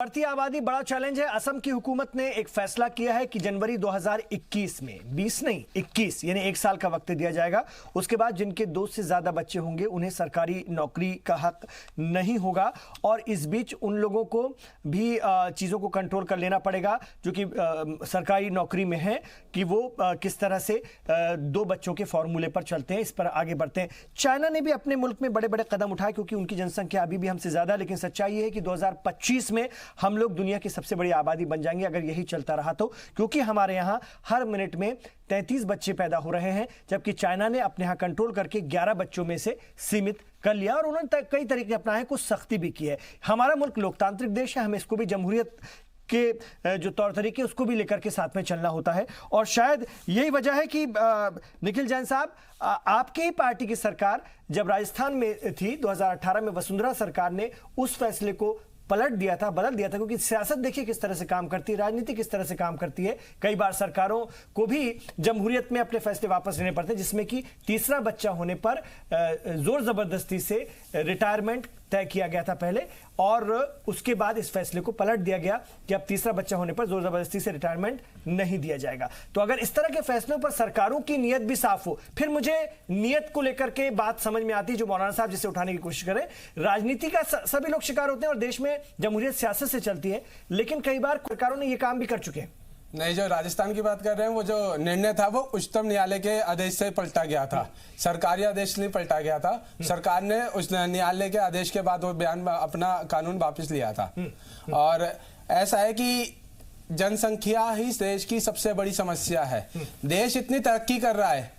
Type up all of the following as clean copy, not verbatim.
बढ़ती आबादी बड़ा चैलेंज है। असम की हुकूमत ने एक फैसला किया है कि जनवरी 2021 में 20 नहीं 21 यानी 1 साल का वक्त दिया जाएगा। उसके बाद जिनके 2 से ज्यादा बच्चे होंगे उन्हें सरकारी नौकरी का हक नहीं होगा और इस बीच उन लोगों को भी चीज़ों को कंट्रोल कर लेना पड़ेगा जो कि सरकारी नौकरी में है कि वो किस तरह से 2 बच्चों के फॉर्मूले पर चलते हैं, इस पर आगे बढ़ते हैं। चाइना ने भी अपने मुल्क में बड़े बड़े कदम उठाए क्योंकि उनकी जनसंख्या अभी भी हमसे ज्यादा, लेकिन सच्चाई ये है कि 2025 में हम लोग दुनिया की सबसे बड़ी आबादी बन जाएंगे अगर यही चलता रहा तो, क्योंकि हमारे यहाँ हर मिनट में 33 बच्चे पैदा हो रहे हैं, जबकि चाइना ने अपने यहाँ कंट्रोल करके 11 बच्चों में से सीमित कर लिया और उन्होंने कई तरीके अपनाए, कुछ सख्ती भी की है। हमारा मुल्क लोकतांत्रिक देश है, हमें इसको भी जमहूरियत के जो तौर तरीके उसको भी लेकर के साथ में चलना होता है और शायद यही वजह है कि निखिल जैन साहब, आपकी ही पार्टी की सरकार जब राजस्थान में थी 2018 में, वसुंधरा सरकार ने उस फैसले को पलट दिया था, बदल दिया था, क्योंकि सियासत देखिए किस तरह से काम करती है, राजनीति किस तरह से काम करती है। कई बार सरकारों को भी जमहूरियत में अपने फैसले वापस लेने पड़ते हैं, जिसमें कि तीसरा बच्चा होने पर जोर जबरदस्ती से रिटायरमेंट तय किया गया था पहले और उसके बाद इस फैसले को पलट दिया गया कि अब तीसरा बच्चा होने पर जोर जबरदस्ती से रिटायरमेंट नहीं दिया जाएगा। तो अगर इस तरह के फैसलों पर सरकारों की नीयत भी साफ हो, फिर मुझे नीयत को लेकर के बात समझ में आती है जो मौलाना साहब जिसे उठाने की कोशिश करें। राजनीति का सभी लोग शिकार होते हैं और देश में जमहूरियत सियासत से चलती है, लेकिन कई बार सरकारों ने यह काम भी कर चुके हैं। नहीं, जो राजस्थान की बात कर रहे हैं वो जो निर्णय था वो उच्चतम न्यायालय के आदेश से पलटा गया था, सरकारी आदेश नहीं पलटा गया था। सरकार ने उस न्यायालय के आदेश के बाद वो बयान अपना कानून वापस लिया था। और ऐसा है कि जनसंख्या ही देश की सबसे बड़ी समस्या है। देश इतनी तरक्की कर रहा है,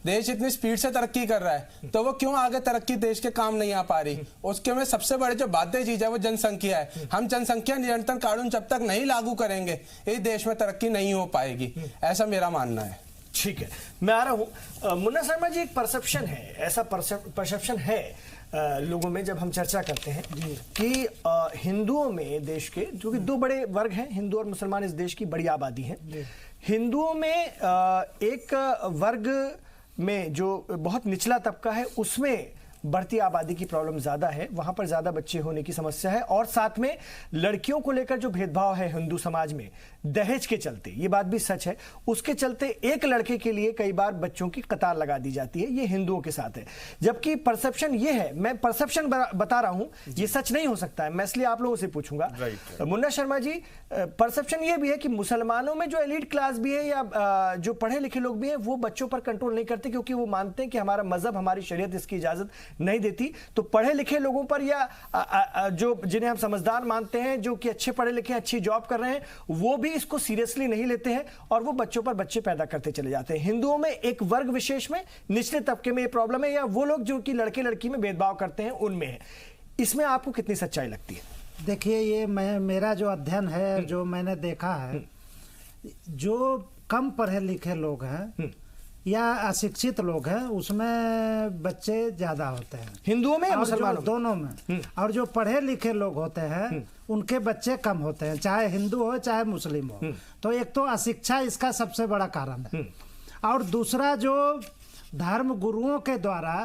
देश इतनी स्पीड से तरक्की कर रहा है, तो वो क्यों आगे तरक्की देश के काम नहीं आ पा रही? उसके में सबसे बड़े जो बाध्य चीज है वो जनसंख्या है। हम जनसंख्या नियंत्रण कानून जब तक नहीं लागू करेंगे इस देश में तरक्की नहीं हो पाएगी, ऐसा मेरा मानना है। ठीक है, मैं आ रहा हूं। मुन्ना शर्मा जी, एक परसेप्शन है, ऐसा परसेप्शन है लोगों में जब हम चर्चा करते हैं कि हिंदुओं में देश के, जो कि 2 बड़े वर्ग हैं, हिंदू और मुसलमान, इस देश की बड़ी आबादी है। हिंदुओं में एक वर्ग में जो बहुत निचला तबका है उसमें बढ़ती आबादी की प्रॉब्लम ज्यादा है, वहां पर ज्यादा बच्चे होने की समस्या है और साथ में लड़कियों को लेकर जो भेदभाव है हिंदू समाज में दहेज के चलते, ये बात भी सच है, उसके चलते एक लड़के के लिए कई बार बच्चों की कतार लगा दी जाती है। ये हिंदुओं के साथ है, जबकि परसेप्शन ये है, मैं परसेप्शन बता रहा हूं, ये सच नहीं हो सकता है, मैं इसलिए आप लोगों से पूछूंगा। मुन्ना शर्मा जी, परसेप्शन ये भी है कि मुसलमानों में जो एलीट क्लास भी है या जो पढ़े लिखे लोग भी हैं वो बच्चों पर कंट्रोल नहीं करते क्योंकि वो मानते हैं कि हमारा मजहब, हमारी शरीयत इसकी इजाजत नहीं देती। तो पढ़े लिखे लोगों पर या जो जिन्हें हम समझदार मानते हैं, जो कि अच्छे पढ़े लिखे अच्छी जॉब कर रहे हैं, वो भी इसको सीरियसली नहीं लेते हैं और वो बच्चों पर बच्चे पैदा करते चले जाते हैं। हिंदुओं में एक वर्ग विशेष में, निचले तबके में ये प्रॉब्लम है या वो लोग जो कि लड़के लड़की में भेदभाव करते हैं उनमें है? इसमें आपको कितनी सच्चाई लगती है? देखिए, ये मेरा जो अध्ययन है, जो मैंने देखा है, जो कम पढ़े लिखे लोग हैं या अशिक्षित लोग हैं उसमें बच्चे ज्यादा होते हैं, हिंदुओं में या मुसलमानों में? दोनों में। और जो पढ़े लिखे लोग होते हैं उनके बच्चे कम होते हैं, चाहे हिंदू हो चाहे मुस्लिम हो। तो एक तो अशिक्षा इसका सबसे बड़ा कारण है और दूसरा जो धर्म गुरुओं के द्वारा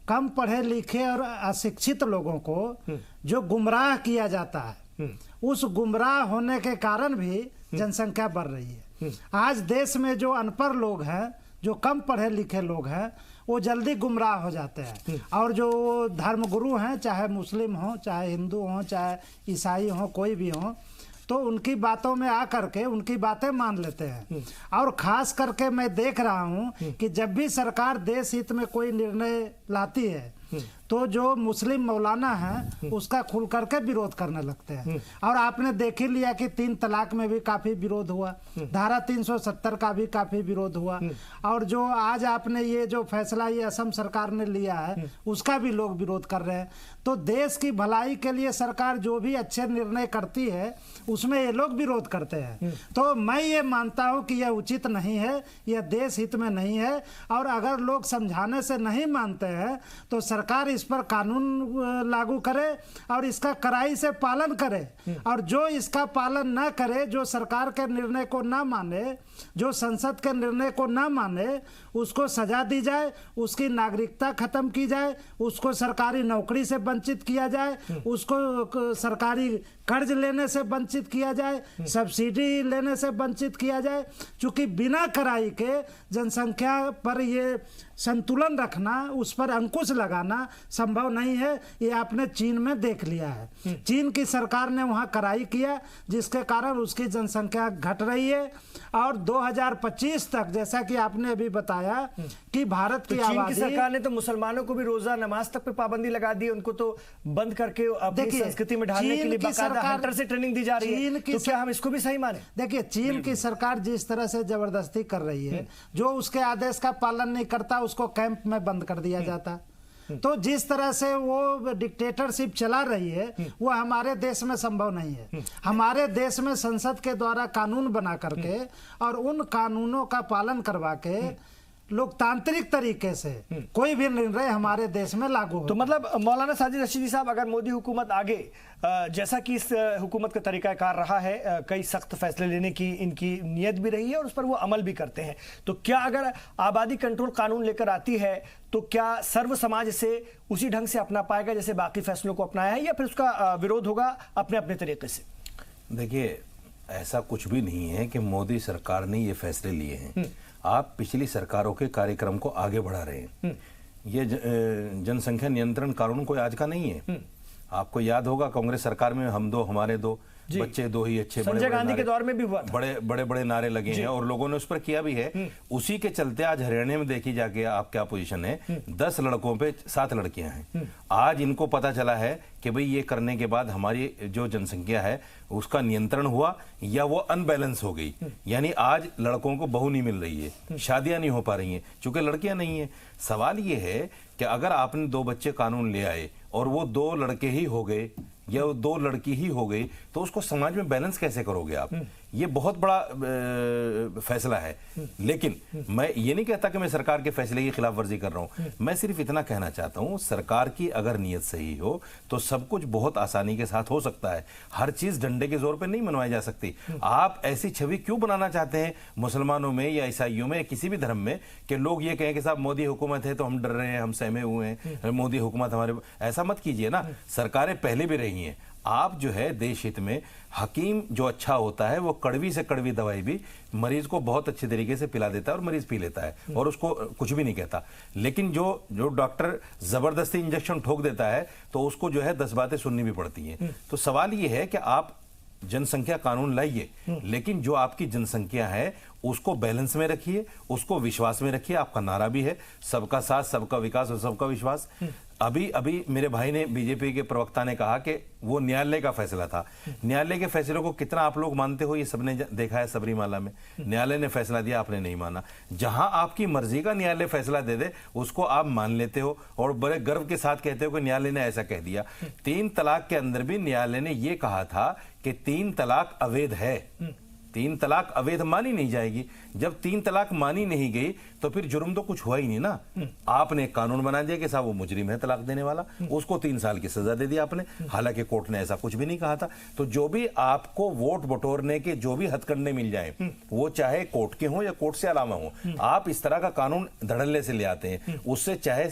कम पढ़े लिखे और अशिक्षित लोगों को जो गुमराह किया जाता है, उस गुमराह होने के कारण भी जनसंख्या बढ़ रही है। आज देश में जो अनपढ़ लोग हैं, जो कम पढ़े लिखे लोग हैं, वो जल्दी गुमराह हो जाते हैं और जो धर्मगुरु हैं, चाहे मुस्लिम हो चाहे हिंदू हो चाहे ईसाई हो, कोई भी हो, तो उनकी बातों में आकर के उनकी बातें मान लेते हैं। और खास करके मैं देख रहा हूं कि जब भी सरकार देश हित में कोई निर्णय लाती है तो जो मुस्लिम मौलाना हैं उसका खुल करके विरोध करने लगते हैं। और आपने देख ही लिया कि 3 तलाक में भी काफी विरोध हुआ, धारा 370 का भी काफी विरोध हुआ और जो आज आपने ये जो फैसला ये असम सरकार ने लिया है उसका भी लोग विरोध कर रहे हैं। तो देश की भलाई के लिए सरकार जो भी अच्छे निर्णय करती है उसमें ये लोग विरोध करते हैं। तो मैं ये मानता हूं कि यह उचित नहीं है, यह देश हित में नहीं है और अगर लोग समझाने से नहीं मानते हैं तो सरकार इस पर कानून लागू करे और इसका कड़ाई से पालन करे, और जो इसका पालन ना करे, जो सरकार के निर्णय को ना माने, जो संसद के निर्णय को ना माने, उसको सजा दी जाए, उसकी नागरिकता खत्म की जाए, उसको सरकारी नौकरी से वंचित किया जाए, उसको सरकारी कर्ज लेने से वंचित किया जाए, सब्सिडी लेने से वंचित किया जाए। चूंकि बिना कड़ाई के जनसंख्या पर ये संतुलन रखना, उस पर अंकुश लगाना संभव नहीं है। ये आपने चीन में देख लिया है। चीन की सरकार ने वहां कड़ाई किया, जिसके कारण उसकी जनसंख्या घट रही है, और 2025 तक, जैसा कि आपने अभी बताया कि भारत की चीन की आबादी, सरकार ने तो मुसलमानों को भी रोजा नमाज तक पे पाबंदी लगा दी, उनको तो बंद करके अपनी संस्कृति में ढालने के लिए बाकायदा हंटर से ट्रेनिंग दी जा रही है। तो क्या हम इसको भी सही माने? देखिए, चीन की सरकार जिस तरह से जबरदस्ती कर रही है, जो उसके आदेश का पालन नहीं करता उसको कैंप में बंद कर दिया जाता। तो जिस तरह से वो डिक्टेटरशिप चला रही है, वो हमारे देश में संभव नहीं है। हमारे देश में संसद के द्वारा कानून बना करके और उन कानूनों का पालन करवा के लोकतांत्रिक तरीके से कोई भी निर्णय हमारे देश में लागू हो। तो मतलब मौलाना साजिद रशीदी साहब, अगर मोदी हुकूमत आगे जैसा कि इस हुकूमत का तरीकाकार रहा है, कई सख्त फैसले लेने की इनकी नीयत भी रही है और उस पर वो अमल भी करते हैं, तो क्या अगर आबादी कंट्रोल कानून लेकर आती है तो क्या सर्व समाज इसे उसी ढंग से अपना पाएगा जैसे बाकी फैसलों को अपनाया है, या फिर उसका विरोध होगा अपने अपने तरीके से? देखिए, ऐसा कुछ भी नहीं है कि मोदी सरकार ने ये फैसले लिए हैं। आप पिछली सरकारों के कार्यक्रम को आगे बढ़ा रहे हैं। ये जनसंख्या नियंत्रण कानून कोई आज का नहीं है। आपको याद होगा कांग्रेस सरकार में हम दो हमारे दो, बच्चे दो ही अच्छे, संजय गांधी के दौर में भी हुआ, बड़े बड़े नारे लगे हैं और लोगों ने उस पर किया भी है। उसी के चलते आज हरियाणा में देखी जाके आप क्या पोजीशन है, 10 लड़कों पे 7 लड़कियां हैं। आज इनको पता चला है कि भाई ये करने के बाद हमारी जो जनसंख्या है उसका नियंत्रण हुआ या वो अनबैलेंस हो गई। यानी आज लड़कों को बहू नहीं मिल रही है, शादियां नहीं हो पा रही हैं क्योंकि लड़कियां नहीं है। सवाल ये है कि अगर आपने 2 बच्चे कानून ले आए और वो 2 लड़के ही हो गए या वो 2 लड़की ही हो गई, तो उसको समाज में बैलेंस कैसे करोगे आप? ये बहुत बड़ा फैसला है। लेकिन मैं ये नहीं कहता कि मैं सरकार के फैसले की खिलाफ वर्जी कर रहा हूं। मैं सिर्फ इतना कहना चाहता हूं, सरकार की अगर नीयत सही हो तो सब कुछ बहुत आसानी के साथ हो सकता है। हर चीज डंडे के जोर पे नहीं मनवाई जा सकती। आप ऐसी छवि क्यों बनाना चाहते हैं मुसलमानों में या ईसाइयों में या किसी भी धर्म में कि लोग ये कहें कि साहब मोदी हुकूमत है तो हम डर रहे हैं, हम सहमे हुए हैं, मोदी हुकूमत हमारे। ऐसा मत कीजिए ना। सरकारें पहले भी रही हैं। आप जो है देश हित में, हकीम जो अच्छा होता है वो कड़वी से कड़वी दवाई भी मरीज को बहुत अच्छे तरीके से पिला देता है और मरीज पी लेता है और उसको कुछ भी नहीं कहता। लेकिन जो डॉक्टर जबरदस्ती इंजेक्शन ठोक देता है तो उसको जो है 10 बातें सुननी भी पड़ती हैं। तो सवाल ये है कि आप जनसंख्या कानून लाइए, लेकिन जो आपकी जनसंख्या है उसको बैलेंस में रखिए, उसको विश्वास में रखिए। आपका नारा भी है सबका साथ, सबका विकास और सबका विश्वास। अभी मेरे भाई ने, बीजेपी के प्रवक्ता ने कहा कि वो न्यायालय का फैसला था। न्यायालय के फैसलों को कितना आप लोग मानते हो ये सबने देखा है। सबरीमाला में न्यायालय ने फैसला दिया, आपने नहीं माना। जहां आपकी मर्जी का न्यायालय फैसला दे दे उसको आप मान लेते हो और बड़े गर्व के साथ कहते हो कि न्यायालय ने ऐसा कह दिया। 3 तलाक के अंदर भी न्यायालय ने यह कहा था कि 3 तलाक अवैध है। 3 तलाक अवैध मानी नहीं जाएगी। जब 3 तलाक मानी नहीं गई तो फिर जुर्म तो कुछ हुआ ही नहीं ना। आपने कानून बना दिया कि साहब वो मुजरिम है तलाक देने वाला, उसको 3 साल की सजा दे दी आपने, हालांकि कोर्ट ने ऐसा कुछ भी नहीं कहा था। तो जो भी आपको वोट बटोरने के जो भी हथकंडे मिल जाए, वो चाहे कोर्ट के हों या कोर्ट से अलावा हो, आप इस तरह का कानून धड़ल्ले से ले आते हैं। उससे चाहे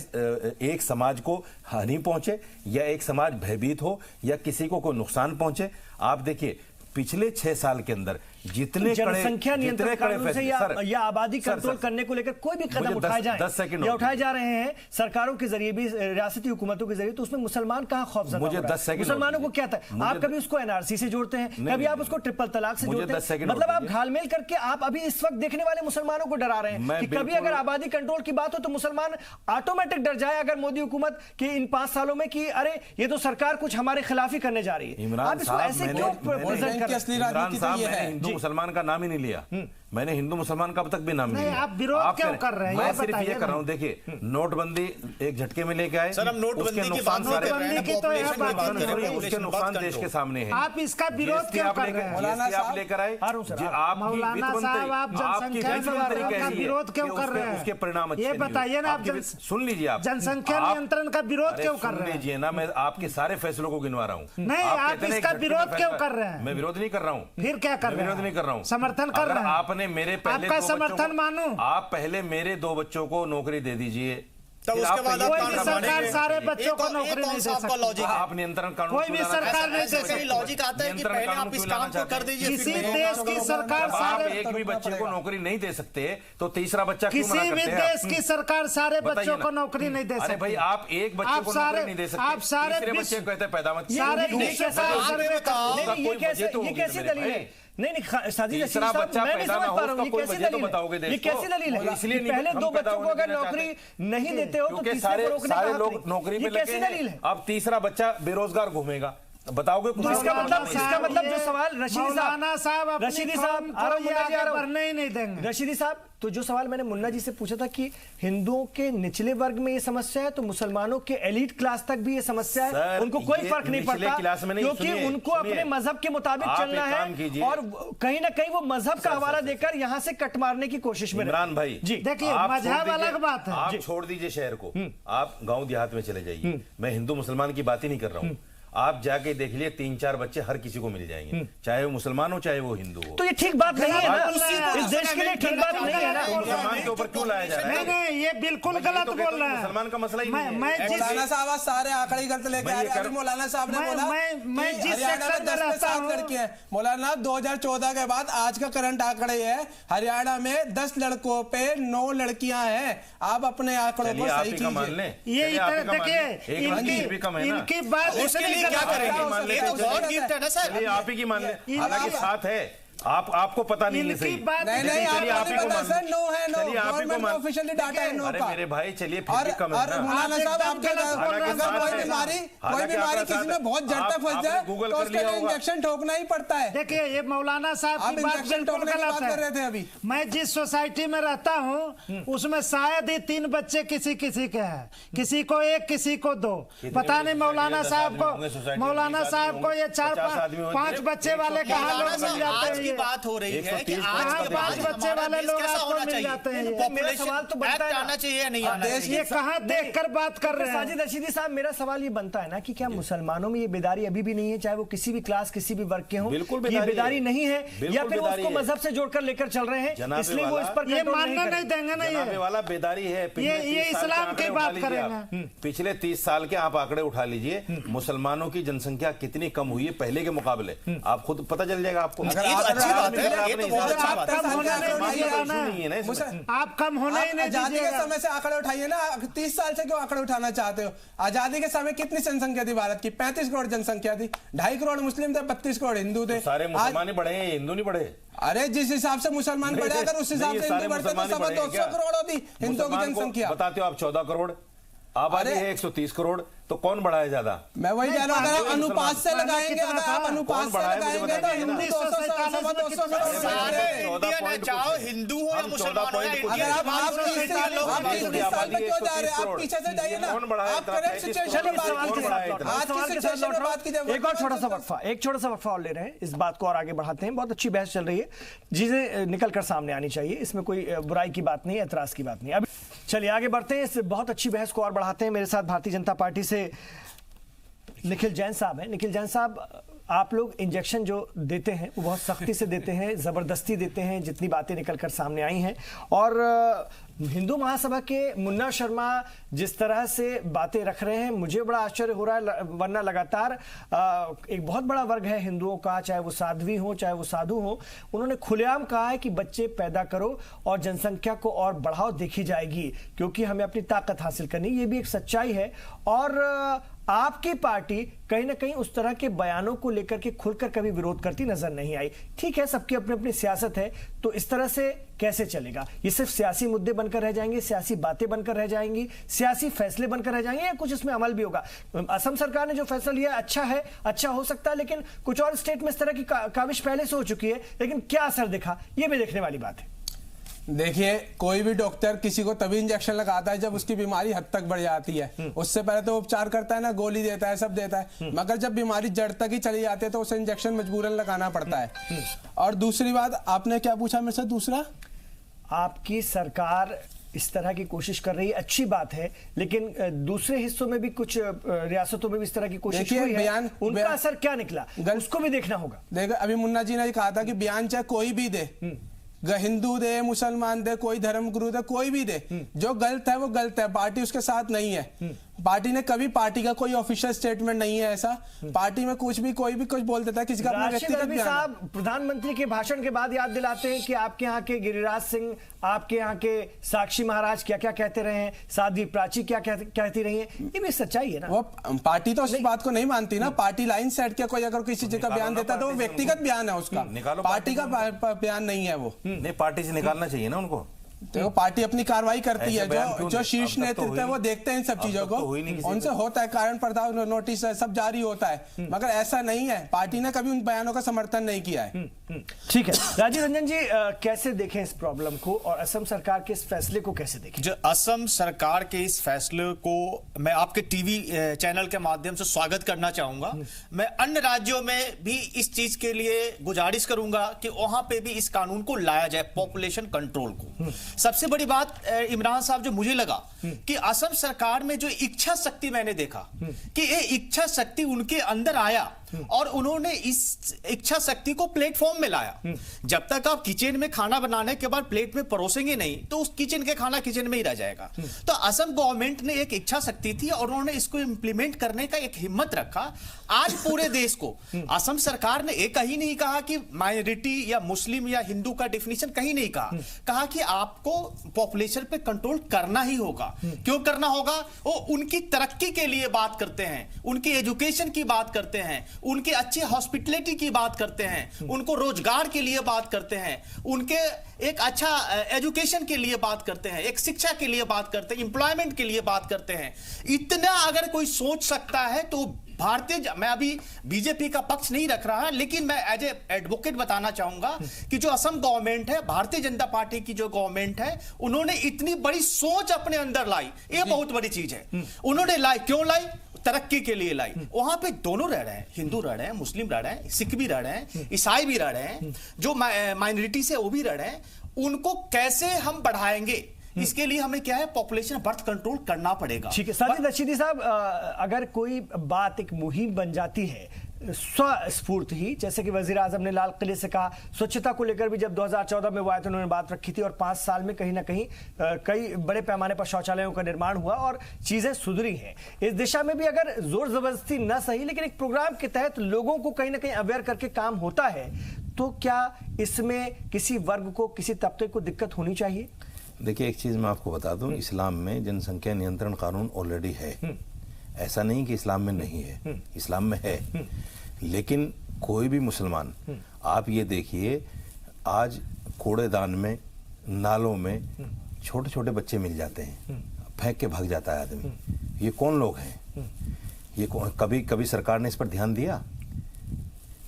एक समाज को हानि पहुंचे या एक समाज भयभीत हो या किसी को कोई नुकसान पहुंचे। आप देखिए पिछले 6 साल के अंदर जितने जनसंख्या नियंत्रण कानून से या आबादी कंट्रोल करने को लेकर कोई भी कदम उठाए जाएं या उठाए जा रहे हैं सरकारों के जरिए भी, रियासती हुकूमतों के जरिए, तो उसमें मुसलमान कहां खौफजदा हो रहा है? मुसलमानों को क्या था? आप कभी उसको एनआरसी से जोड़ते हैं, कभी आप उसको ट्रिपल तलाक से जोड़ते हैं। मतलब आप घालमेल करके आप अभी इस वक्त देखने वाले मुसलमानों को डरा रहे हैं कि कभी अगर आबादी कंट्रोल की बात हो तो मुसलमान ऑटोमेटिक डर जाए अगर मोदी हुकूमत के इन 5 सालों में कि अरे ये तो सरकार कुछ हमारे खिलाफ ही करने जा रही है। आप इसको ऐसे क्यों प्रेजेंट कर रहे हैं? इमरान साहब, मैंने हिंदू मुसलमान का नाम ही नहीं लिया। मैंने हिंदू मुसलमान का अब तक भी नाम नहीं, नहीं लिया। आप विरोध क्यों कर रहे हैं? मैं ये सिर्फ बताइए ये कर रहा ना। हूँ, देखिए नोटबंदी एक झटके में लेके आए। सर, हम नोटबंदी की बात कर रहे हैं, की तो यहाँ बात कर रहे हैं, उसके नुकसान देश के सामने है। आप इसका विरोध क्यों कर रहे हैं? आप लेकर आए, मौलाना साहब, आप जनसंख्या का विरोध क्यों कर रहे हैं? उसके परिणाम ये बताइए ना, आप सुन लीजिए, आप जनसंख्या नियंत्रण का विरोध क्यों कर रहे हैं? लीजिए ना, मैं आपके सारे फैसलों को गिनवा रहा हूँ। नहीं, आप इसका विरोध क्यों कर रहे हैं? मैं विरोध नहीं कर रहा हूँ। फिर क्या कर रहे हैं? विरोध नहीं कर रहा हूँ, समर्थन कर रहे हैं। आपने मेरे पहले आपका 2 बच्चों समर्थन को- मानूं? आप पहले मेरे 2 बच्चों को नौकरी दे दीजिए, तब फिर उसके आप बाद कहिए आप कोई भी ताना सरकार मानेंगे। सारे बच्चों को एक नौकरी कौन नहीं सा दे आपका सकती। लॉजिक है? आप नियंत्रण कानून कोई क्यों भी लाना सरकार चाहते हैं? नहीं दे ऐसा कहीं सकती। लॉजिक आता है कि नियंत्रण पहले कानून आप इस क्यों लाना काम को चाहते कर हैं? दीजिए, किसी फिर देश की सरकार जब आप सारे एक भी बच्चे को नौकरी नहीं दे सकते तो तीसरा बच्चा क्यों मना किसी भी करते हैं? देश की सरकार सारे बताइए बच्चों ना। को नौकरी नहीं दे सकती। अरे भाई, आप एक बच्चे आप को सारे- नौकरी नहीं दे सकते, आप सारे तीसरे विश्व- बच्चे को कहते हैं पैदा मत सारे कीजिए। विश्व का आप सर्वे ये बताओ, कर- उसका नहीं, कोई ये कैसे वजह तो ये होगी कैसी मेरे दलील है? भाई। नहीं साजिद तीसरा रशीद साहब, बच्चा मैं नहीं पैदा समझ ना हो, पा रहा हूँ, उसका ये कोई कैसी वजह तो दलील है? बताओगे देश ये कैसी को। दलील है? इसलिए नहीं- पहले हम 2 पैदा बच्चों को होने अगर देना नौकरी चाहते नहीं देते हो तो क्योंकि तीसरे को रोकने का सारे हक लोग नहीं। नौकरी ये पे लगे कैसी दलील है? हैं। अब तीसरा बच्चा बेरोजगार घूमेगा, बताओगे कुछ? तो इसका मतलब जो ये सवाल मौलाना साहब अपनी रशीदी कौम साहब को आ रहा हूं, ये मुन्ना जी आ आगे रहा हूं। बढ़ने ही नहीं देंगे। रशीदी साहब, तो जो सवाल मैंने मुन्ना जी से पूछा था कि हिंदुओं के निचले वर्ग में ये समस्या है तो मुसलमानों के एलिट क्लास तक भी ये समस्या है, सर, उनको कोई ये फर्क नहीं निचले पड़ता क्लास में नहीं, क्योंकि सुनिए, उनको अपने सुनिए। मजहब के मुताबिक आप चलना एक काम है कीजिए। और कहीं ना कहीं वो मजहब का हवाला देकर यहाँ से कट मारने की कोशिश में इमरान भाई जी देखिए, आप मजहब छोड़ दीजिए- अलग बात है। आप छोड़ दीजिए शहर को, आप गांव देहात में चले जाइए। मैं हिंदू मुसलमान की बात ही नहीं कर रहा हूँ। आप जाके देख लिए 3-4 बच्चे हर किसी को मिल जाएंगे, चाहे वो मुसलमान हो चाहे वो हिंदू हो। तो ये ठीक बात नहीं है ना, गलत इस देश के लिए ठीक बात नहीं है ना। मुसलमान के ऊपर क्यों लाया जा रहा नहीं है? नहीं, ये बिल्कुल मैं गलत तो कहता बोल हूं, रहे हैं। मुसलमान का मसला ही नहीं है। मैं जिस मौलाना साहब आज सारे आंकड़े गलत लेके आ रहे हैं। अभी मौलाना साहब ने मैं- बोला मैं कि जिस हरियाणा सेक्टर में में 10 में रहता 7 हूं- लड़कियां हैं। मौलाना 2014 के बाद आज का करंट आंकड़े ये है, हरियाणा में 10 लड़कों पे 9 लड़कियां हैं। आप अपने आंकड़ों को चलिए आप सही ही का मान लें। कीजिए। ये चलिए आप ही इतना का मान लें। देखिए, एक रंजीत भी कम है ना। इनकी बात उसके इतनी लिए क्या गलत है। करेंगे? मान लेते ये तो हैं, गॉड गिफ्ट है ना सर। चलिए आप ही की मान लें, इनकी हालांकि बात- साथ है, आपको पता नहीं है इनकी सही। बात नहीं नहीं, चलिए आपको आप ही नहीं को पता मान सर, नो है, नो। चलिए आप ही को गवर्नमेंट मान ऑफिशियली डाटा है नो अरे का। मेरे भाई चलिए फिर और भी कम है और ना। मौलाना आप साहब एकदम आपके गलत बोल रहे हैं। अगर कोई हालांकि बीमारी हालांकि किसी में बहुत जड़ तक फंस आपने जाए गूगल तो कर उसके लिया लिए होगा। इंजेक्शन ठोकना ही पड़ता है। देखिए, ये मौलाना साहब आप की बात इंजेक्शन बिल्कुल ठोकने की गलत बात कर रहे है। थे अभी। मैं जिस सोसाइटी में रहता हूँ उसमें शायद ही 3 बच्चे किसी किसी के हैं, किसी को 1 किसी को 2। पता नहीं मौलाना साहब को, मौलाना साहब को ये 4-5 बच्चे वाले कहाँ मौलाना लोग मिल साहब, जाते आज हैं? की बात हो रही है कि 130 आज के बाद 5 बच्चे वाले लोग कैसा आपको होना मिल चाहिए? जाते हैं। मेरा पॉपुलेशन सवाल तो बनता है एक्ट ना। आना चाहिए या नहीं आना देश चाहिए? ये कहाँ देख कर बात कर रहे हैं? साजिद रशीदी साहब, मेरा सवाल ये बनता है ना कि क्या मुसलमानों में ये बेदारी अभी भी नहीं है, चाहे वो किसी भी क्लास किसी भी वर्ग के हों? बिल्कुल ये बेदारी बेदारी है। नहीं है बिल्कुल या फिर वो बेदारी उसको है। मजहब से जोड़कर लेकर चल रहे हैं, जनाबे इसलिए वो वाला, इस पर ये कंट्रोल नहीं मानना कर नहीं रहे। देंगे ना जनाबे ये। वाला बेदारी है। पिछले 30 साल इस्लाम के की आंकड़े बात उठा लीजिए करेंगे। आप। पिछले 30 साल के आप आंकड़े उठा लीजिए, मुसलमानों की जनसंख्या कितनी कम हुई है पहले के मुकाबले, आप खुद पता चल जाएगा आपको। अगर ये तो आप- अच्छी बात है, आप ये नहीं तो बहुत समझ- अच्छा बात है। कम होने नहीं मुसलमानों का दीजिएगा issue ना। नहीं है ना इसमें। आप कम होने ही नहीं आजादी के दीजिएगा। समय से आंकड़े उठाइए ना। 30 साल से क्यों आंकड़े उठाना चाहते हो? आजादी के समय कितनी जनसंख्या थी भारत की? 35 करोड़ जनसंख्या थी। 2.5 करोड़ मुस्लिम थे, 32 करोड़ हिंदू थे। सारे आज- मुसलमान ही बढ़े हैं, हिंदू नहीं बढ़े। अरे जिस हिसाब से मुसलमान नहीं, बढ़े, अगर उस हिसाब नहीं, से सारे हिंदू बढ़ते तो मुसलमान ही सवा बढ़े 200 क्या? करोड़ होती हिंदुओं की मुसलमान को जनसंख्या। बताते हो आप 14 करोड़, आबादी अरे- है 130 करोड़, तो कौन बढ़ा है ज्यादा? मैं वही कह रहा हूँ, अगर आप अनुपात से पहले लगाएंगे, कितना अगर आप था? अनुपात कौन से बढ़ा है मुझे लगाएंगे तो बताइए हिंदू ना। 200 करोड़ सारे बढ़े। इंडियन है, चाहे हिंदू हो या हम मुसलमान हो या 14 इंडियन अगर है, आप बात हो, इससे- इंडियन लोग आप हैं। इस 30 साल में क्यों जा रहे हैं? आप पीछे से जाइए ना। कौन बढ़ा है आप इतना? करेक्ट 35 सिचुएशन में चलिए, बात सवाल के कीजिए। साथ लौट रहा हूं। आज की सवाल के साथ सिचुएशन लौट में रहा बात कीजिए। हूं। एक और छोटा सा वक्फा और ले रहे हैं, इस बात को और आगे बढ़ाते हैं। बहुत अच्छी बहस चल रही है, चीजें निकल कर सामने आनी चाहिए, इसमें कोई बुराई की बात नहीं, एतराज की बात नहीं। अब चलिए आगे बढ़ते हैं, इस बहुत अच्छी बहस को और बढ़ाते हैं। मेरे साथ भारतीय जनता पार्टी से निखिल जैन साहब हैं। निखिल जैन साहब, आप लोग इंजेक्शन जो देते हैं वो बहुत सख्ती से देते हैं, ज़बरदस्ती देते हैं, जितनी बातें निकलकर सामने आई हैं। और हिंदू महासभा के मुन्ना शर्मा जिस तरह से बातें रख रहे हैं, मुझे बड़ा आश्चर्य हो रहा है, वरना लगातार एक बहुत बड़ा वर्ग है हिंदुओं का, चाहे वो साध्वी हो चाहे वो साधु हो, उन्होंने खुलेआम कहा है कि बच्चे पैदा करो और जनसंख्या को और बढ़ाओ, देखी जाएगी, क्योंकि हमें अपनी ताकत हासिल करनी। ये भी एक सच्चाई है। और आपकी पार्टी कहीं ना कहीं उस तरह के बयानों को लेकर के खुलकर कभी विरोध करती नजर नहीं आई। ठीक है, सबकी अपनी अपनी सियासत है, तो इस तरह से कैसे चलेगा? ये सिर्फ सियासी मुद्दे बनकर रह जाएंगे, सियासी बातें बनकर रह जाएंगी, सियासी फैसले बनकर रह जाएंगे, या कुछ इसमें अमल भी होगा? असम सरकार ने जो फैसला लिया अच्छा है, अच्छा हो सकता है, लेकिन कुछ और स्टेट में इस तरह की काविश पहले से हो चुकी है, लेकिन क्या असर दिखा, ये भी देखने वाली बात है। देखिए, कोई भी डॉक्टर किसी को तभी इंजेक्शन लगाता है जब उसकी बीमारी हद तक बढ़ जाती है। उससे पहले तो उपचार करता है ना, गोली देता है, सब देता है, मगर जब बीमारी जड़ तक ही चली जाती है तो उसे इंजेक्शन मजबूरन लगाना पड़ता है। और दूसरी बात, आपने क्या पूछा मेरे से? दूसरा, आपकी सरकार इस तरह की कोशिश कर रही है, अच्छी बात है, लेकिन दूसरे हिस्सों में भी कुछ रियासतों में भी इस तरह की कोशिश हुई है, उनका असर क्या निकला उसको भी देखना होगा। देखो, अभी मुन्ना जी ने कहा था कि बयान चाहे कोई भी दे, हिंदू दे, मुसलमान दे, कोई धर्म गुरु दे, कोई भी दे, जो गलत है वो गलत है, पार्टी उसके साथ नहीं है। पार्टी ने कभी, पार्टी का कोई ऑफिशियल स्टेटमेंट नहीं है ऐसा। पार्टी में कुछ भी कोई भी कुछ बोल देता है, किसी का अपना व्यक्तिगत बयान। साहब प्रधानमंत्री के भाषण के बाद याद दिलाते हैं कि आपके यहाँ के गिरिराज सिंह, आपके यहाँ के साक्षी महाराज क्या क्या कहते रहे हैं, साध्वी प्राची क्या कहती रही है, ये भी सच्चाई है ना। वो पार्टी तो उस बात को नहीं मानती ना। पार्टी लाइन सेट के कोई अगर किसी चीज का बयान देता है तो वो व्यक्तिगत बयान है उसका, पार्टी का बयान नहीं है वो। नहीं, पार्टी से निकालना चाहिए ना उनको। तो पार्टी अपनी कार्रवाई करती है, जो शीर्ष नेतृत्व है वो देखते हैं इन सब चीजों को, उनसे होता है कारण प्रताप नोटिस सब जारी होता है, मगर ऐसा नहीं है। पार्टी ने कभी उन बयानों का समर्थन नहीं किया है। ठीक है, राजीव रंजन जी, कैसे देखें इस प्रॉब्लम को और असम सरकार के इस फैसले को कैसे देखें? जो असम सरकार के इस फैसले को मैं आपके टीवी चैनल के माध्यम से स्वागत करना चाहूंगा। मैं अन्य राज्यों में भी इस चीज के लिए गुजारिश करूंगा कि वहां पे भी इस कानून को लाया जाए, पॉपुलेशन कंट्रोल को। सबसे बड़ी बात इमरान साहब जो मुझे लगा कि असम सरकार में जो इच्छा शक्ति मैंने देखा कि ये इच्छा शक्ति उनके अंदर आया और उन्होंने इस इच्छा शक्ति को प्लेटफॉर्म में लाया। जब तक आप किचन में खाना बनाने के बाद प्लेट में परोसेंगे नहीं तो उस किचन के खाना किचन में ही रह जाएगा। तो असम गवर्नमेंट ने एक इच्छा शक्ति थी और उन्होंने इसको इंप्लीमेंट करने का एक हिम्मत रखा। आज पूरे देश को असम सरकार ने एक कहीं नहीं कहा कि माइनॉरिटी या मुस्लिम या हिंदू का डिफिनेशन कहीं नहीं कहा कि आपको पॉपुलेशन पे कंट्रोल करना ही होगा। क्यों करना होगा? वो उनकी तरक्की के लिए बात करते हैं, उनकी एजुकेशन की बात करते हैं, उनके अच्छे हॉस्पिटलिटी की बात करते हैं, उनको रोजगार के लिए बात करते हैं, उनके एक अच्छा एजुकेशन के लिए बात करते हैं, एक शिक्षा के लिए बात करते हैं, एम्प्लॉयमेंट के लिए बात करते हैं। इतना अगर कोई सोच सकता है तो भारतीय, मैं अभी बीजेपी का पक्ष नहीं रख रहा, लेकिन मैं एज ए एडवोकेट बताना चाहूंगा कि जो असम गवर्नमेंट है, भारतीय जनता पार्टी की जो गवर्नमेंट है, उन्होंने इतनी बड़ी सोच अपने अंदर लाई, ये बहुत बड़ी चीज है। उन्होंने लाई, क्यों लाई? तरक्की के लिए लाई। वहां पे दोनों रह रहे हैं, हिंदू रह रहे हैं, मुस्लिम रह रहे हैं, सिख भी रह रहे हैं, ईसाई भी रह रहे हैं, जो माइनॉरिटी से वो भी रह रहे हैं। उनको कैसे हम बढ़ाएंगे, इसके लिए हमें क्या है, पॉपुलेशन बर्थ कंट्रोल करना पड़ेगा। ठीक है, साजिद रशीदी साहब, अगर कोई बात एक मुहिम बन जाती है स्वस्फूर्त ही, जैसे कि वजीर आजम ने लाल किले से कहा, स्वच्छता को लेकर भी जब 2014 में वो आए तो उन्होंने बात रखी थी और 5 साल में कहीं ना कहीं कई बड़े पैमाने पर शौचालयों का निर्माण हुआ और चीजें सुधरी हैं। इस दिशा में भी अगर जोर जबरदस्ती न सही, लेकिन एक प्रोग्राम के तहत लोगों को कहीं ना कहीं अवेयर करके काम होता है, तो क्या इसमें किसी वर्ग को, किसी तबके को दिक्कत होनी चाहिए? देखिए, एक चीज मैं आपको बता दूं, इस्लाम में जनसंख्या नियंत्रण कानून ऑलरेडी है। ऐसा नहीं कि इस्लाम में नहीं है, इस्लाम में है। लेकिन कोई भी मुसलमान, आप ये देखिए, आज कूड़ेदान में, नालों में छोटे छोटे बच्चे मिल जाते हैं, फेंक के भाग जाता है आदमी। ये कौन लोग हैं? ये कभी सरकार ने इस पर ध्यान दिया?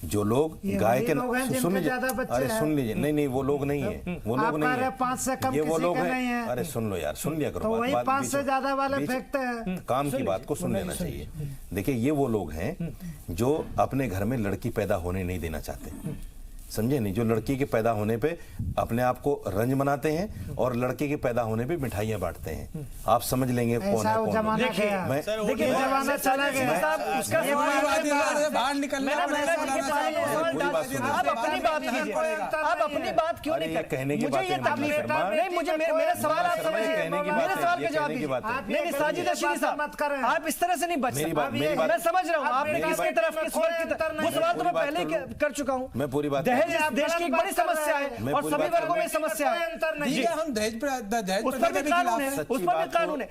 जो लोग गाय के, सुन लीजिए, अरे सुन लीजिए, नहीं वो लोग नहीं है, वो लोग नहीं है, 5 से कम ये वो लोग है। हैं। अरे सुन लो यार, सुन लिया करो, तो वही 5 से ज्यादा वाले फेंकते हैं। काम की बात को सुन लेना चाहिए। देखिए, ये वो लोग हैं जो अपने घर में लड़की पैदा होने नहीं देना चाहते, समझे नहीं? जो लड़की के पैदा होने पे अपने आप को रंज मनाते हैं और लड़के के पैदा होने पे मिठाइयां बांटते हैं। आप समझ लेंगे कौन है कौन नहीं। देखिए, जमाना चला गया। बाहर निकलना आप अपनी बात कीजिए, आप अपनी बात क्यों नहीं करते? कहने की बात नहीं, मुझे मेरा सवाल आप समझिए, मेरे सवाल का जवाब दीजिए। नहीं, साजिद रशीदी साहब, आप इस तरह से नहीं बच सकते। मैं समझ रहा हूँ आपने किसकी तरफ, किस वर्ग की तरफ, वो सवाल तो मैं पहले कर चुका हूँ। मैं पूरी बात दहेज इस देश की एक बड़ी समस्या है और सभी वर्गों में समस्या है। ठीक है, हम दहेज उस पर भी कानून है, उस पर भी कानून है।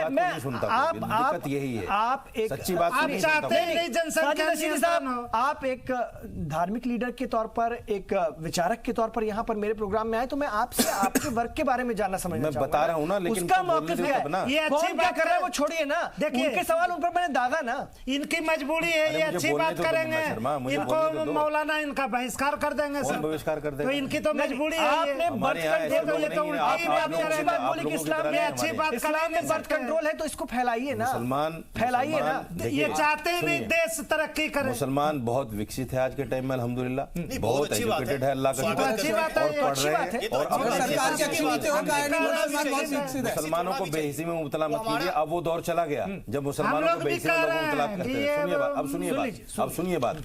मैं आप यही है, आप एक सच्ची बात आप चाहते हैं नहीं जनसंख्या नियंत्रण हो। आप एक धार्मिक लीडर के तौर पर, एक विचारक के तौर पर यहाँ पर मेरे प्रोग्राम में आए, तो मैं आपसे आपके वर्ग के बारे में जानना समझना मैं बता रहा हूँ ना, लेकिन उसका तो बोलने मौक़िफ़ दो क्या तब ना। है? ये अच्छी कौन क्या बात कर रहा है है। वो छोड़िए ना, देखिए, उनके सवाल उन पर मैंने दागा ना। इनकी मजबूरी है, ये मुझे अच्छी बोलने बात दो, करेंगे, शर्मा, मुझे इनको बोलने दो। मौलाना इनका बहिष्कार कर देंगे कौन सब। बहिष्कार कर तो देगा? इनकी तो मजबूरी है आपने ये। बर्थ हमारे यहाँ ऐसे कंट्रोल, लोग ये तो नहीं हैं। उल्टी आप आपने लोगों अच्छी की बात तरह- बोली आप कि लोगों की इस्लाम तरह में नहीं अच्छी हमारे। बात इस्लाम में बर्थ कंट्रोल है, तो इसको फैलाइए ना, मुसलमान फैलाइए ना। ये चाहते ही नहीं देश तरक्की करे। मुसलमान बहुत विकसित है आज के टाइम में, अल्हम्दुलिल्लाह बहुत बहुत अच्छी बात एजुकेटेड है। है, अल्लाह का स्वागत शुक्र अच्छी बात है, और ये पढ़ अच्छी रहे बात है। हैं और अपने सरकार की अच्छी नीति होगा, मुसलमानों को बेहिसी में मुबतला मत कीजिए। अब वो दौर चला गया जब हम मुसलमानों लोग को भी बेहिसी में कह लोग रहे मुबतला हैं करते कि हैं। सुनिए ये बात, अब सुनिए सुन बात, लीजिए, अब सुनिए बात।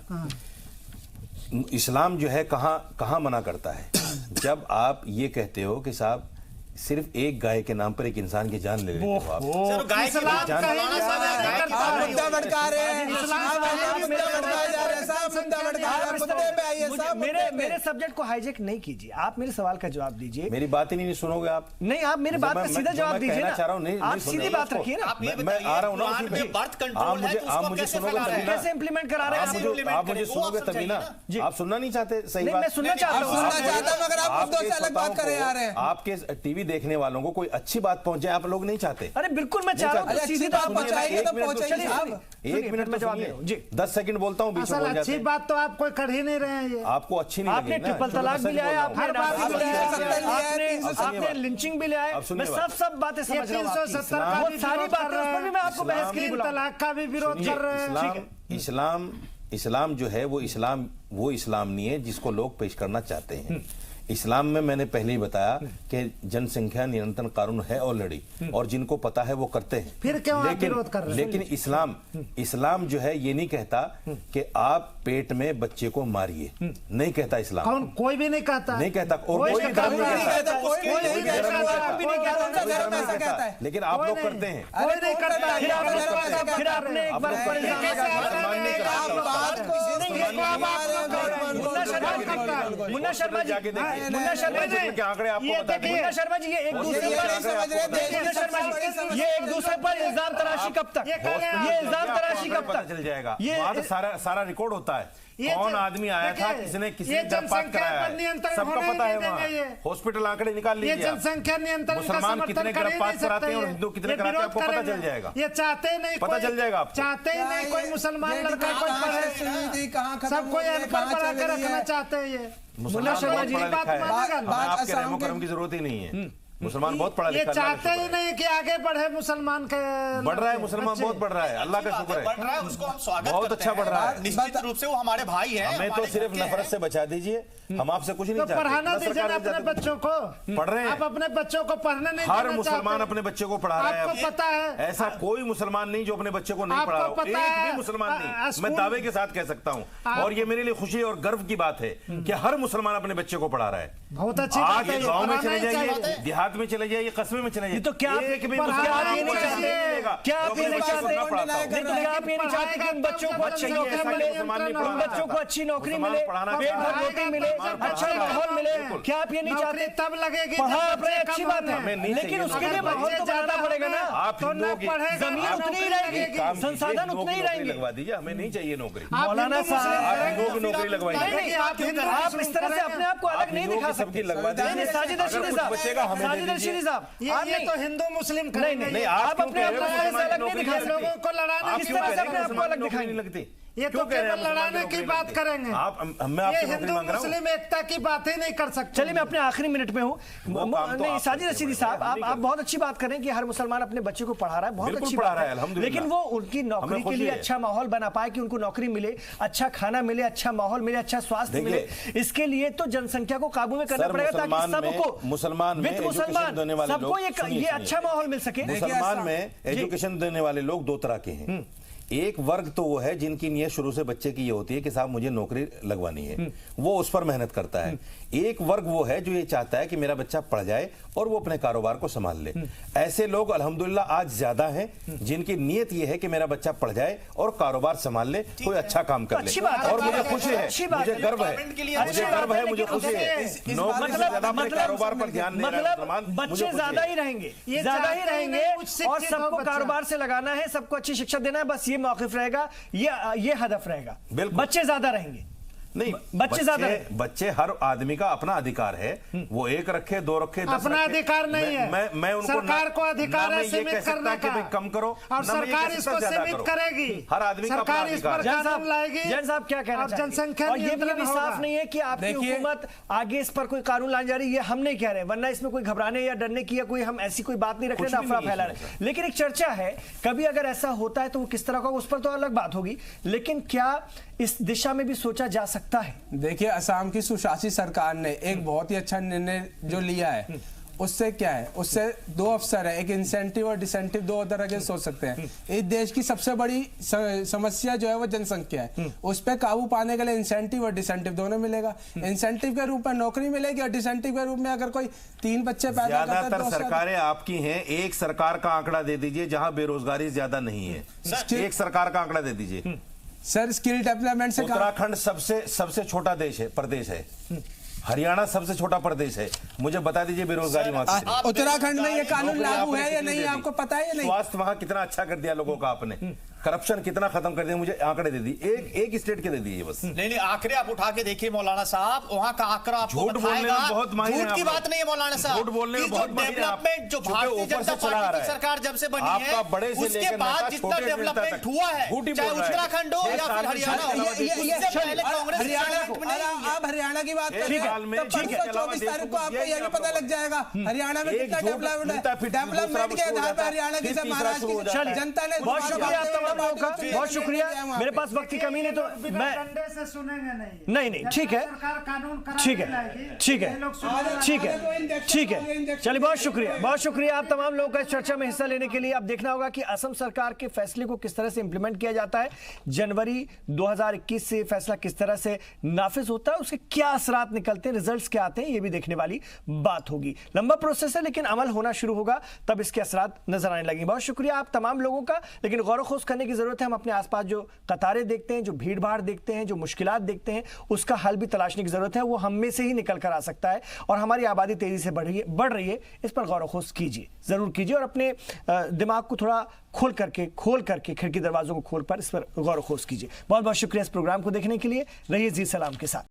इस्लाम जो है कहाँ मना करता है? जब आप ये कहते हो कि साहब सिर्फ एक गाय के नाम पर एक इंसान की जान ले लेते हो आप। सिर्फ गाय की बात जान- मौलाना साहब जान- गाय की जान- बात नहीं मुद्दा होगी। भड़का रहे हैं, इस्लाम आप का है, मुद्दा भड़काए जा रहे हैं, साहब मुद्दा भड़का रहे हैं, मुद्दे पे आइए, साहब मेरे मुद्दे पे। मेरे सब्जेक्ट को हाईजेक नहीं कीजिए, आप मेरे सवाल का जवाब दीजिए। मेरी बात ही नहीं सुनोगे आप। नहीं, आप मेरी बात का सीधा जवाब दीजिए ना, चाह रहा हूँ नहीं आप सुन सीधी रहे बात हो रखिए ना। आप ये मैं आ रहा हूँ ना बताइए, उसी पे। कुरान में birth control आप है, मुझे तो आप उसको मुझे कैसे सुनोगे फैला रहे तभी हैं? ना। कैसे इंप्लीमेंट करा रहे हैं आप आप? मुझे implement आप मुझे करें, वो सुनोगे आप तभी ना। समझाइए ना। आप सुनना नहीं चाहते, सही नहीं, बात। मैं सुनना चाहता हूँ। सुनना चाहता हूं, मगर आप मुद्दों से अलग बात करे आ रहे हैं। आपके टीवी देखने वालों को कोई अच्छी बात पहुंचे, आप लोग नहीं चाहते। अरे बिल्कुल मैं चाह रहा हूँ, अरे सीधी अच्छी बात बात सुनिए ना। पहुंचाएंगे एक तो मिनट तो पहुंचाइए सुनिए, साहब। एक मिनट मैं तो जवाब दे सुनिए। रहा हूँ, जी। 10 सेकंड बोलता हूँ, बीच में असल बोल अच्छी जाते हैं। बात तो आप कोई कर ही नहीं रहे हैं ये। आपको अच्छी नहीं आपने लगी ना? ट्रिपल चलो, तलाक मैं भी सच ले आए, बोल रहा हूँ। आपने नाज़ी भी ले आए, 370 आपने लिंचिंग भी ले आए, अब सुनिए मैं बात। सब बातें ये समझ रहा हूँ आपकी। 370 का वो भी सारी विरोध बातें कर उस पर भी मैं आपको बहस के लिए तीन बुलाऊंगा। तलाक का भी विरोध कर रहे हैं। इस्लाम जो है वो इस्लाम नहीं है जिसको लोग पेश करना चाहते हैं। इस्लाम में मैंने पहले ही बताया कि जनसंख्या नियंत्रण कानून है ऑलरेडी, और जिनको पता है वो करते हैं। फिर क्यों आप विरोध कर रहे हैं? लेकिन इस्लाम जो है ये नहीं कहता कि आप पेट में बच्चे को मारिए, नहीं कहता इस्लाम। कौन? कोई भी नहीं कहता। नहीं कहता, और कोई कोई धर्म नहीं कहता। कोई नहीं कहता है। लेकिन आप लोग करते हैं। कोई नहीं करता। फिर आपने एक बार पर इल्जाम लगाया। मुन्ना शर्मा जी, जाके देखिए। मुन्ना शर्मा जी के आंकड़े आपको ये बता देंगे। मुन्ना शर्मा जी, ये एक दूसरे पर ये एक दूसरे पर इल्जाम तराशी कब तक? ये इल्जाम तराशी कब पता तक? चल जाएगा। ये- वहाँ तो सारा रिकॉर्ड होता है। ये कौन जो- आदमी आया था, देखिए, किसने ये जब बात जनसंख्या कराया पर है, नियंत्रण सबका होने पता है। नहीं देंगे वहाँ ये। हॉस्पिटल आंकड़े निकाल ये लीजिए आप। जनसंख्या नियंत्रण का मुसलमान समर्थन कितने कर ही गर्भपात नहीं कराते हैं और सकते हिंदू कितने ये कराते हैं, आपको विरोध पता करेंगे। चल जाएगा। ये चाहते नहीं, पता चल जाएगा आपको। चाहते ही नहीं कोई मुसलमान लड़का कोई पढ़े, सबको अनपढ़ बना के रखना चाहते हैं ये। मुसलमान शर्मा बहुत जी पढ़ा की बात लिखा है। मानेगा ना? हमें आपके असम रहमो के- करम की जरूरत ही नहीं है। मुसलमान बहुत पढ़ा ये लिखा है, अल्लाह का चाहते ही शुक्र है। नहीं कि आगे बढ़े मुसलमान के बढ़ रहा है, मुसलमान बच्चे। बहुत बढ़ रहा है, अल्लाह का शुक्र बढ़ रहा है। है, उसको हम स्वागत बहुत करते अच्छा हैं। बढ़ रहा है। निश्चित रूप से वो हमारे भाई हैं, हमें तो हमारे सिर्फ घर के नफरत हैं। से बचा दीजिए, हम आपसे कुछ नहीं तो चाहते। पढ़ाना ना दीजिए सरकार ना ले अपने जाती। बच्चों को। पढ़ रहे हैं। आप अपने बच्चों को पढ़ने नहीं हर देना मुसलमान चाहते। अपने बच्चे को पढ़ा रहा है। आपको पता है, ऐसा कोई मुसलमान नहीं जो अपने बच्चे को नहीं आपको पढ़ा रहा हो। पता एक है, भी मुसलमान नहीं, स्कूल- मैं दावे के साथ कह सकता हूँ। और ये मेरे लिए खुशी और गर्व की बात है कि हर मुसलमान अपने बच्चे को पढ़ा रहा है। बहुत अच्छी आज बात है ये, गांव में पढ़ाना चले ही जाइए, चाहिए। देहात में चले जाइए, कस्बे में चले जाइए, तो क्या आप- एक भी क्या आप मुसलमान ये को नहीं ऐसा चाहते? नहीं मिलेगा क्या आप जो ये अपने नहीं बच्चे को चाहते? ना पढ़ाता हो। नहीं तो क्या आप ये नहीं चाहते कि उन बच्चों को अच्छी चाहिए, ऐसा नहीं, मुसलमान नहीं उन पढ़ाना बच्चों को अच्छी नौकरी मुसलमान मिले, पढ़ाना पेट भर चाहता है। रोटी मिले, अच्छा माहौल मिले? क्या आप ये नहीं नौकरी चाहते? तब लगेगी पढ़ा जब अपने बच्चे अच्छी कम बात होंगे। है, हमें नहीं लेकिन चाहिए उसके लिए नौकरी। माहौल तो बनाना पड़ेगा ना। आप तो हिंदुओं ना की पढ़ेगा, जमीन ना उतनी ही नौकरी रहेगी, लगेगी। काम कीजिए, संसाधन हिंदुओं उतने की ही नौकरी रहेंगे। लगवा दीजिए, हमें नहीं चाहिए नौकरी। आप मौलाना हिंदू साहब, मुस्लिम आप करेंगे, हिंदुओं की नौकरी लगवाइए। नहीं, नहीं, आप इस तरह से अपने आप को अलग नहीं दिखा सकते। सबकी लगवा नहीं, नहीं, साजिद अगर रशीदी कुछ साहब, बचेगा हमें दे साजिद दीजिए। रशीदी साहब, ये आप ये नहीं, तो हिंदू मुस्लिम नहीं, करेंगे। नहीं, नहीं, आप आप क्यों अपने कह आप रहे हो को मुसलमान अलग नहीं नौकरी दिखा नहीं सकते। लोगों को लड़ाने आप की क्यों बात कह रहे हैं अपने आप को मुसलमान अलग नौकरी दिखाएंगे। नहीं लगती? ये तो क्यों कह रहे हैं केवल मुसलमान लड़ाने नौकरी की बात लगती? करेंगे। आप मैं ये आपसे नौकरी हिंदू मांग रहा हूँ। मुस्लिम एकता की बात ही नहीं कर सकते। चलिए मैं अपने आखिरी मिनट में हूँ। वो काम तो नहीं, आप साजिद करते रशीदी हैं, साहब, हम नहीं आप करते। बहुत अच्छी बात करें कि हर मुसलमान अपने बच्चे को पढ़ा रहा है, बहुत बिल्कुल अच्छी पढ़ा बात रहा है, है। अल्हम्दुलिल्लाह। लेकिन वो उनकी नौकरी हमें के खुशी लिए है। अच्छा माहौल बना पाए कि उनको नौकरी मिले, अच्छा खाना मिले, अच्छा माहौल मिले, अच्छा स्वास्थ्य मिले। देखिए, इसके लिए तो जनसंख्या को काबू में करना सर, पड़ेगा ताकि मुसलमान में विद एजुकेशन देने वाले सबको लोग- सुनिए, ये अच्छा माहौल मिल सके। मुसलमान में एजुकेशन देने वाले लोग दो तरह के हैं। एक वर्ग तो वो है जिनकी नीयत शुरू से बच्चे की ये होती है कि साहब मुझे नौकरी लगवानी है, वो उस पर मेहनत करता है। एक वर्ग वो है जो ये चाहता है कि मेरा बच्चा पढ़ जाए और वो अपने कारोबार को संभाल ले। ऐसे लोग अल्हम्दुलिल्लाह आज ज्यादा हैं जिनकी नीयत ये है कि मेरा बच्चा पढ़ जाए और कारोबार संभाल ले, कोई अच्छा काम कर ले। और मुझे खुशी है, मुझे गर्व है, मुझे गर्व है, मुझे खुशी है। नौकरी से ज्यादा अपने कारोबार पर ध्यान दे रहे हैं। बच्चे ज्यादा ही रहेंगे, ज्यादा ही रहेंगे और सबको कारोबार से लगाना है, सबको अच्छी शिक्षा देना है, बस ये मौक़िफ़ रहेगा, ये हदफ रहेगा। बच्चे ज्यादा रहेंगे नहीं, बच्चे हर आदमी का अपना अधिकार है, वो एक रखे, दो रखे, 10 अपना रखे। अधिकार नहीं है। मैं उनको सरकार को अधिकार है सीमित करने का, कम करो और सरकार इसको सीमित करेगी। हर आदमी का सरकार इस पर कानून लाएगी। जैन साहब क्या कहना चाहेंगे? जनसंख्या और ये भी नियंत्रण साफ होगा। नहीं है कि आपकी हुकूमत आगे इस पर कोई कानून लाने जा रही है, ये हम नहीं कह रहे, वरना इसमें कोई घबराने या डरने की या कोई हम ऐसी कोई बात नहीं रख रहे, अफवाह फैला रहे। लेकिन एक चर्चा है, कभी अगर ऐसा होता है तो वो किस तरह का, उस पर तो अलग बात होगी, लेकिन क्या इस दिशा में भी सोचा जा सकता है? देखिए, असम की सुशासित सरकार ने एक बहुत ही अच्छा निर्णय जो लिया है, उससे क्या है, उससे दो अवसर है, एक इंसेंटिव और डिसेंटिव, दो तरह के सोच सकते हैं। इस देश की सबसे बड़ी समस्या जो है वो जनसंख्या है, उस पर काबू पाने के लिए इंसेंटिव और डिसेंटिव दोनों मिलेगा। इंसेंटिव के रूप में नौकरी मिलेगी और डिसेंटिव के रूप में अगर कोई 3 बच्चे पैदा करता है। ज्यादातर सरकारें आपकी हैं, एक सरकार का आंकड़ा दे दीजिए जहां बेरोजगारी ज्यादा नहीं है, एक सरकार का आंकड़ा दे दीजिए। सर, स्किल डेवलपमेंट से उत्तराखंड सबसे छोटा प्रदेश है, हरियाणा सबसे छोटा प्रदेश है, मुझे बता दीजिए बेरोजगारी वहां की। उत्तराखंड में ये कानून लागू है या नहीं, आपको पता है या नहीं? स्वास्थ्य वहां कितना अच्छा कर दिया लोगों का आपने, करप्शन कितना खत्म कर दिया, मुझे आंकड़े दे दिए, एक स्टेट के दे दिए बस। नहीं, आंकड़े आप उठा के देखिए मौलाना साहब, वहां का आंकड़ा आपको बताएगा। बहुत माहिर हैं, झूठ की बात नहीं है मौलाना साहब, झूठ बोलने में बहुत माहिर हैं आप। डेवलपमेंट जो भारतीय जनता पार्टी की सरकार जब से बनी है, उसके बाद जितना डेवलपमेंट हुआ है, चाहे उत्तराखंड हो या फिर हरियाणा हो, आप हरियाणा की बात कर रहे हैं, 24 तारीख को आपको यह भी पता लग जाएगा हरियाणा में कितना डेवलपमेंट है। डेवलपमेंट के आधार पर हरियाणा की महाराष्ट्र जनता ने बहुत शुक्रिया। मेरे पास वक्त की कमी नहीं तो मैं डंडे से सुनेंगे नहीं, ठीक है, ठीक है, ठीक है, चलिए, बहुत शुक्रिया आप तमाम लोगों का इस चर्चा में हिस्सा लेने के लिए। अब देखना होगा कि असम सरकार के फैसले को किस तरह से इंप्लीमेंट किया जाता है, जनवरी 2021 से फैसला किस तरह से नाफिज होता है, उसके क्या असरात निकलते हैं, रिजल्ट्स क्या आते हैं, ये भी देखने वाली बात होगी। लंबा प्रोसेस है लेकिन अमल होना शुरू होगा तब इसके असरात नजर आने लगेंगे। बहुत शुक्रिया आप तमाम लोगों का, लेकिन गौर खोज करने की जरूरत है। हम अपने आसपास जो कतारें देखते हैं, जो भीड़ भाड़ देखते हैं, जो मुश्किलात देखते हैं, उसका हल भी तलाशने की जरूरत है। वो हम में से ही निकल कर आ सकता है और हमारी आबादी तेजी से बढ़ रही है, इस पर गौर खोज कीजिए, जरूर कीजिए और अपने दिमाग को थोड़ा खोल करके खिड़की दरवाजों को खोल पर इस पर गौर खोज कीजिए। बहुत बहुत शुक्रिया इस प्रोग्राम को देखने के लिए। रहिए जी सलाम के साथ।